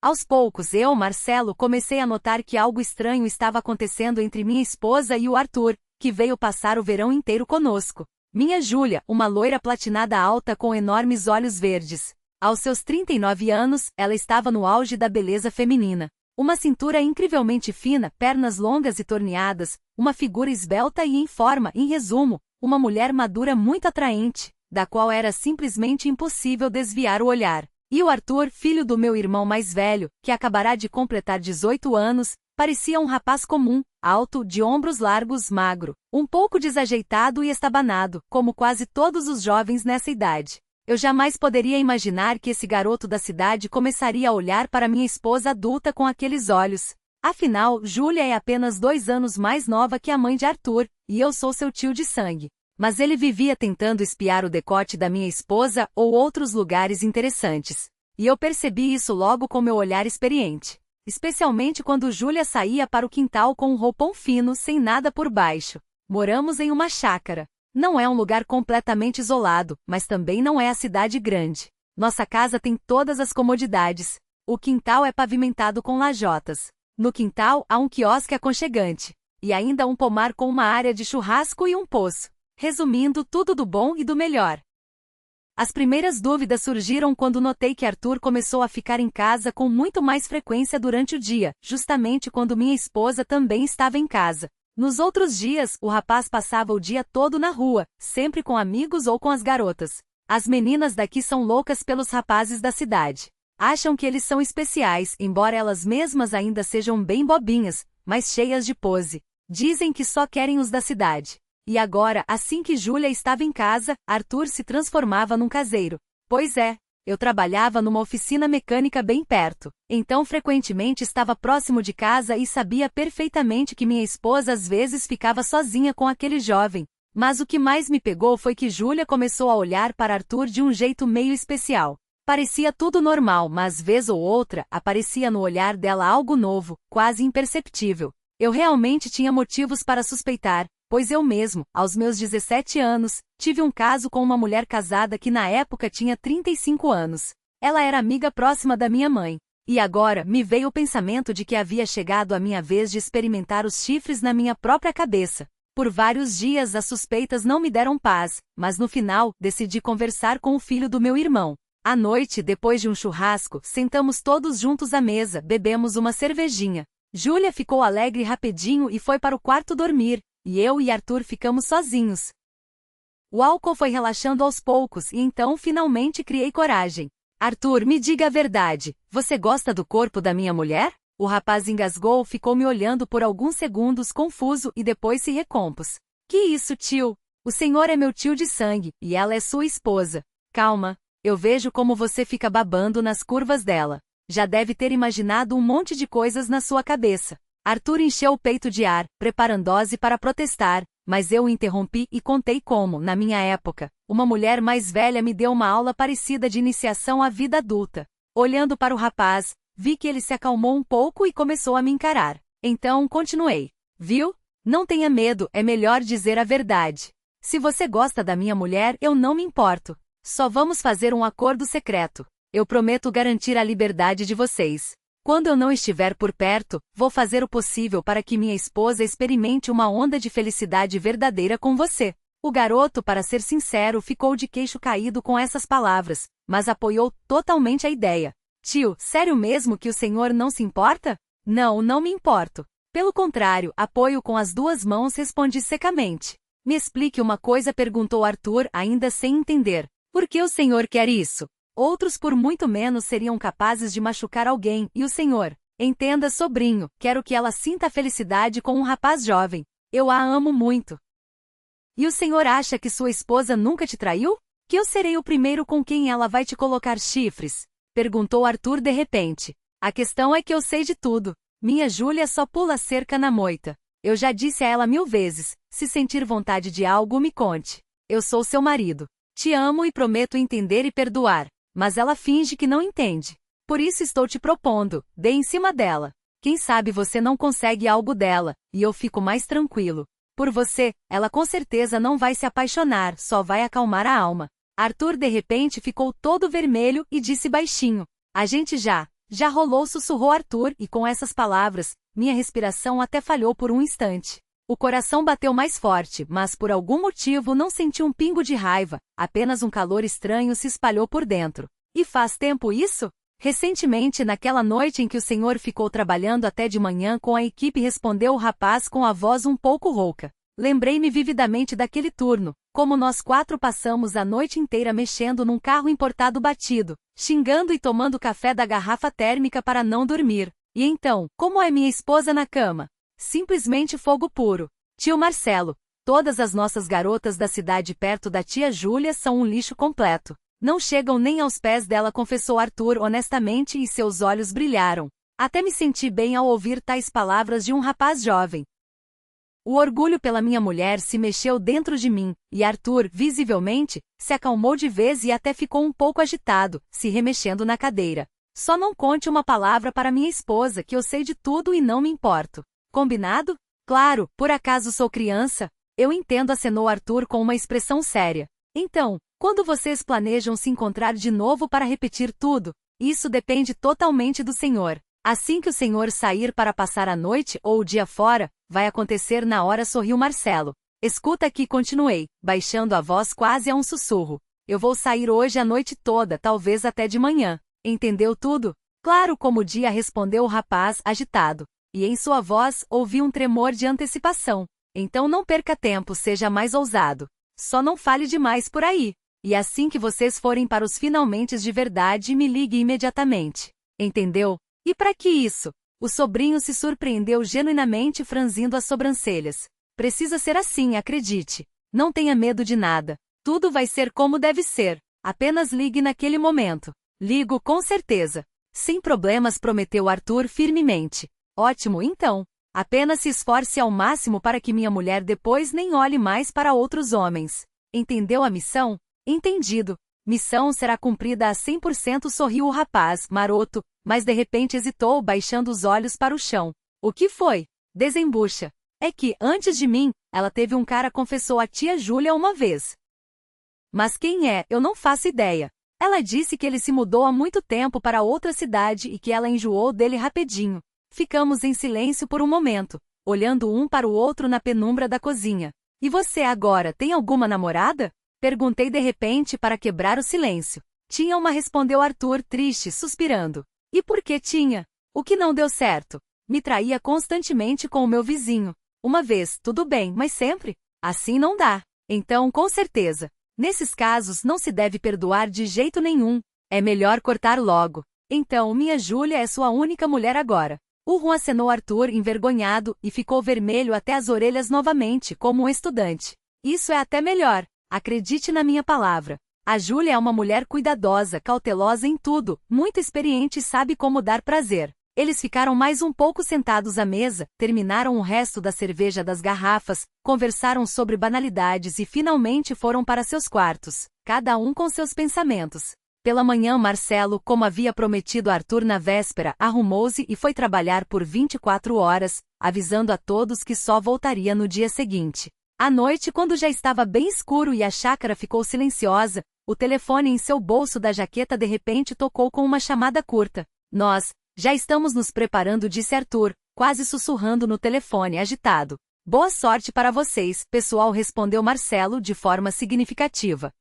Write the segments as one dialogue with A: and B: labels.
A: Aos poucos Marcelo, comecei a notar que algo estranho estava acontecendo entre minha esposa e o Arthur, que veio passar o verão inteiro conosco. Minha Júlia, uma loira platinada alta com enormes olhos verdes. Aos seus 39 anos, ela estava no auge da beleza feminina. Uma cintura incrivelmente fina, pernas longas e torneadas, uma figura esbelta e em forma, em resumo, uma mulher madura muito atraente, da qual era simplesmente impossível desviar o olhar. E o Arthur, filho do meu irmão mais velho, que acabará de completar 18 anos, parecia um rapaz comum, alto, de ombros largos, magro, um pouco desajeitado e estabanado, como quase todos os jovens nessa idade. Eu jamais poderia imaginar que esse garoto da cidade começaria a olhar para minha esposa adulta com aqueles olhos. Afinal, Júlia é apenas 2 anos mais nova que a mãe de Arthur, e eu sou seu tio de sangue. Mas ele vivia tentando espiar o decote da minha esposa ou outros lugares interessantes. E eu percebi isso logo com meu olhar experiente. Especialmente quando Júlia saía para o quintal com um roupão fino sem nada por baixo. Moramos em uma chácara. Não é um lugar completamente isolado, mas também não é a cidade grande. Nossa casa tem todas as comodidades. O quintal é pavimentado com lajotas. No quintal há um quiosque aconchegante. E ainda um pomar com uma área de churrasco e um poço. Resumindo, tudo do bom e do melhor. As primeiras dúvidas surgiram quando notei que Arthur começou a ficar em casa com muito mais frequência durante o dia, justamente quando minha esposa também estava em casa. Nos outros dias, o rapaz passava o dia todo na rua, sempre com amigos ou com as garotas. As meninas daqui são loucas pelos rapazes da cidade. Acham que eles são especiais, embora elas mesmas ainda sejam bem bobinhas, mas cheias de pose. Dizem que só querem os da cidade. E agora, assim que Júlia estava em casa, Arthur se transformava num caseiro. Pois é, eu trabalhava numa oficina mecânica bem perto, então frequentemente estava próximo de casa e sabia perfeitamente que minha esposa às vezes ficava sozinha com aquele jovem. Mas o que mais me pegou foi que Júlia começou a olhar para Arthur de um jeito meio especial. Parecia tudo normal, mas vez ou outra, aparecia no olhar dela algo novo, quase imperceptível. Eu realmente tinha motivos para suspeitar, pois eu mesmo, aos meus 17 anos, tive um caso com uma mulher casada que na época tinha 35 anos. Ela era amiga próxima da minha mãe. E agora, me veio o pensamento de que havia chegado a minha vez de experimentar os chifres na minha própria cabeça. Por vários dias as suspeitas não me deram paz, mas no final, decidi conversar com o filho do meu irmão. À noite, depois de um churrasco, sentamos todos juntos à mesa, bebemos uma cervejinha. Júlia ficou alegre rapidinho e foi para o quarto dormir. E eu e Arthur ficamos sozinhos. O álcool foi relaxando aos poucos e então finalmente criei coragem. Arthur, me diga a verdade, você gosta do corpo da minha mulher? O rapaz engasgou, ficou me olhando por alguns segundos confuso e depois se recompôs. Que isso, tio? O senhor é meu tio de sangue, e ela é sua esposa. Calma, eu vejo como você fica babando nas curvas dela. Já deve ter imaginado um monte de coisas na sua cabeça. Arthur encheu o peito de ar, preparando-se para protestar, mas eu o interrompi e contei como, na minha época, uma mulher mais velha me deu uma aula parecida de iniciação à vida adulta. Olhando para o rapaz, vi que ele se acalmou um pouco e começou a me encarar. Então, continuei. Viu? Não tenha medo, é melhor dizer a verdade. Se você gosta da minha mulher, eu não me importo. Só vamos fazer um acordo secreto. Eu prometo garantir a liberdade de vocês. Quando eu não estiver por perto, vou fazer o possível para que minha esposa experimente uma onda de felicidade verdadeira com você. O garoto, para ser sincero, ficou de queixo caído com essas palavras, mas apoiou totalmente a ideia. Tio, sério mesmo que o senhor não se importa? Não, não me importo. Pelo contrário, apoio com as 2 mãos, respondi secamente. Me explique uma coisa, perguntou Arthur, ainda sem entender. Por que o senhor quer isso? Outros por muito menos seriam capazes de machucar alguém, e o senhor? Entenda, sobrinho, quero que ela sinta a felicidade com um rapaz jovem. Eu a amo muito. E o senhor acha que sua esposa nunca te traiu? Que eu serei o primeiro com quem ela vai te colocar chifres? Perguntou Arthur de repente. A questão é que eu sei de tudo. Minha Júlia só pula a cerca na moita. Eu já disse a ela 1000 vezes, se sentir vontade de algo me conte. Eu sou seu marido. Te amo e prometo entender e perdoar. Mas ela finge que não entende. Por isso estou te propondo, dê em cima dela. Quem sabe você não consegue algo dela, e eu fico mais tranquilo. Por você, ela com certeza não vai se apaixonar, só vai acalmar a alma. Arthur de repente ficou todo vermelho e disse baixinho. A gente já Já rolou, sussurrou Arthur, e com essas palavras, minha respiração até falhou por um instante. O coração bateu mais forte, mas por algum motivo não senti um pingo de raiva, apenas um calor estranho se espalhou por dentro. E faz tempo isso? Recentemente, naquela noite em que o senhor ficou trabalhando até de manhã com a equipe, respondeu o rapaz com a voz um pouco rouca. Lembrei-me vividamente daquele turno, como nós 4 passamos a noite inteira mexendo num carro importado batido, xingando e tomando café da garrafa térmica para não dormir. E então, como é minha esposa na cama? Simplesmente fogo puro. Tio Marcelo, todas as nossas garotas da cidade perto da tia Júlia são um lixo completo. Não chegam nem aos pés dela, confessou Arthur honestamente, e seus olhos brilharam. Até me senti bem ao ouvir tais palavras de um rapaz jovem. O orgulho pela minha mulher se mexeu dentro de mim, e Arthur, visivelmente, se acalmou de vez e até ficou um pouco agitado, se remexendo na cadeira. Só não conte uma palavra para minha esposa, que eu sei de tudo e não me importo. Combinado? Claro, por acaso sou criança? Eu entendo, acenou Arthur com uma expressão séria. Então, quando vocês planejam se encontrar de novo para repetir tudo? Isso depende totalmente do senhor. Assim que o senhor sair para passar a noite ou o dia fora, vai acontecer na hora, sorriu Marcelo. Escuta aqui, continuei, baixando a voz quase a um sussurro. Eu vou sair hoje a noite toda, talvez até de manhã. Entendeu tudo? Claro como o dia, respondeu o rapaz, agitado. E em sua voz, ouvi um tremor de antecipação. Então não perca tempo, seja mais ousado. Só não fale demais por aí. E assim que vocês forem para os finalmentes de verdade, me ligue imediatamente. Entendeu? E para que isso? O sobrinho se surpreendeu genuinamente, franzindo as sobrancelhas. Precisa ser assim, acredite. Não tenha medo de nada. Tudo vai ser como deve ser. Apenas ligue naquele momento. Ligo com certeza. Sem problemas, prometeu Arthur firmemente. Ótimo, então. Apenas se esforce ao máximo para que minha mulher depois nem olhe mais para outros homens. Entendeu a missão? Entendido. Missão será cumprida a 100%, sorriu o rapaz, maroto, mas de repente hesitou, baixando os olhos para o chão. O que foi? Desembucha. É que, antes de mim, ela teve um cara, confessou a tia Júlia uma vez. Mas quem é? Eu não faço ideia. Ela disse que ele se mudou há muito tempo para outra cidade e que ela enjoou dele rapidinho. Ficamos em silêncio por um momento, olhando um para o outro na penumbra da cozinha. E você agora tem alguma namorada? Perguntei de repente para quebrar o silêncio. Tinha uma, respondeu Arthur, triste, suspirando. E por que tinha? O que não deu certo? Me traía constantemente com o meu vizinho. Uma vez, tudo bem, mas sempre? Assim não dá. Então, com certeza. Nesses casos não se deve perdoar de jeito nenhum. É melhor cortar logo. Então, minha Júlia é sua única mulher agora. Urrum, acenou Arthur, envergonhado, e ficou vermelho até as orelhas novamente, como um estudante. Isso é até melhor. Acredite na minha palavra. A Júlia é uma mulher cuidadosa, cautelosa em tudo, muito experiente e sabe como dar prazer. Eles ficaram mais um pouco sentados à mesa, terminaram o resto da cerveja das garrafas, conversaram sobre banalidades e finalmente foram para seus quartos, cada um com seus pensamentos. Pela manhã, Marcelo, como havia prometido a Arthur na véspera, arrumou-se e foi trabalhar por 24 horas, avisando a todos que só voltaria no dia seguinte. À noite, quando já estava bem escuro e a chácara ficou silenciosa, o telefone em seu bolso da jaqueta de repente tocou com uma chamada curta. Nós já estamos nos preparando, disse Arthur, quase sussurrando no telefone, agitado. Boa sorte para vocês, pessoal, respondeu Marcelo de forma significativa.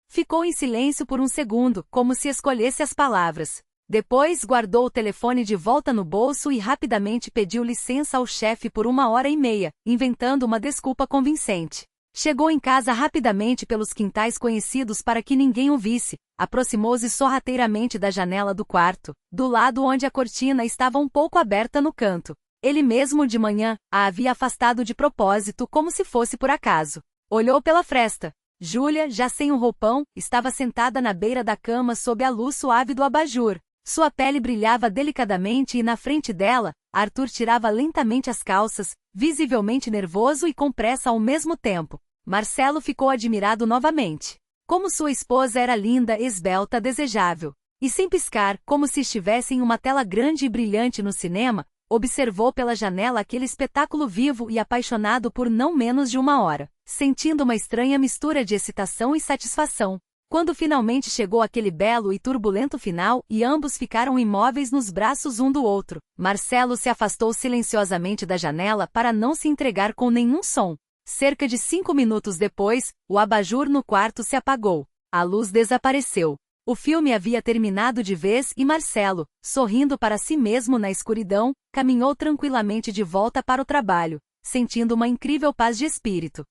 A: Ficou em silêncio por um segundo, como se escolhesse as palavras. Depois guardou o telefone de volta no bolso e rapidamente pediu licença ao chefe por 1h30, inventando uma desculpa convincente. Chegou em casa rapidamente pelos quintais conhecidos para que ninguém o visse, aproximou-se sorrateiramente da janela do quarto, do lado onde a cortina estava um pouco aberta no canto. Ele mesmo de manhã a havia afastado de propósito, como se fosse por acaso. Olhou pela fresta. Júlia, já sem o roupão, estava sentada na beira da cama sob a luz suave do abajur. Sua pele brilhava delicadamente e na frente dela, Arthur tirava lentamente as calças, visivelmente nervoso e com pressa ao mesmo tempo. Marcelo ficou admirado novamente. Como sua esposa era linda, esbelta, desejável. E sem piscar, como se estivesse em uma tela grande e brilhante no cinema, observou pela janela aquele espetáculo vivo e apaixonado por não menos de 1 hora, sentindo uma estranha mistura de excitação e satisfação. Quando finalmente chegou aquele belo e turbulento final e ambos ficaram imóveis nos braços um do outro, Marcelo se afastou silenciosamente da janela para não se entregar com nenhum som. Cerca de 5 minutos depois, o abajur no quarto se apagou. A luz desapareceu. O filme havia terminado de vez e Marcelo, sorrindo para si mesmo na escuridão, caminhou tranquilamente de volta para o trabalho, sentindo uma incrível paz de espírito.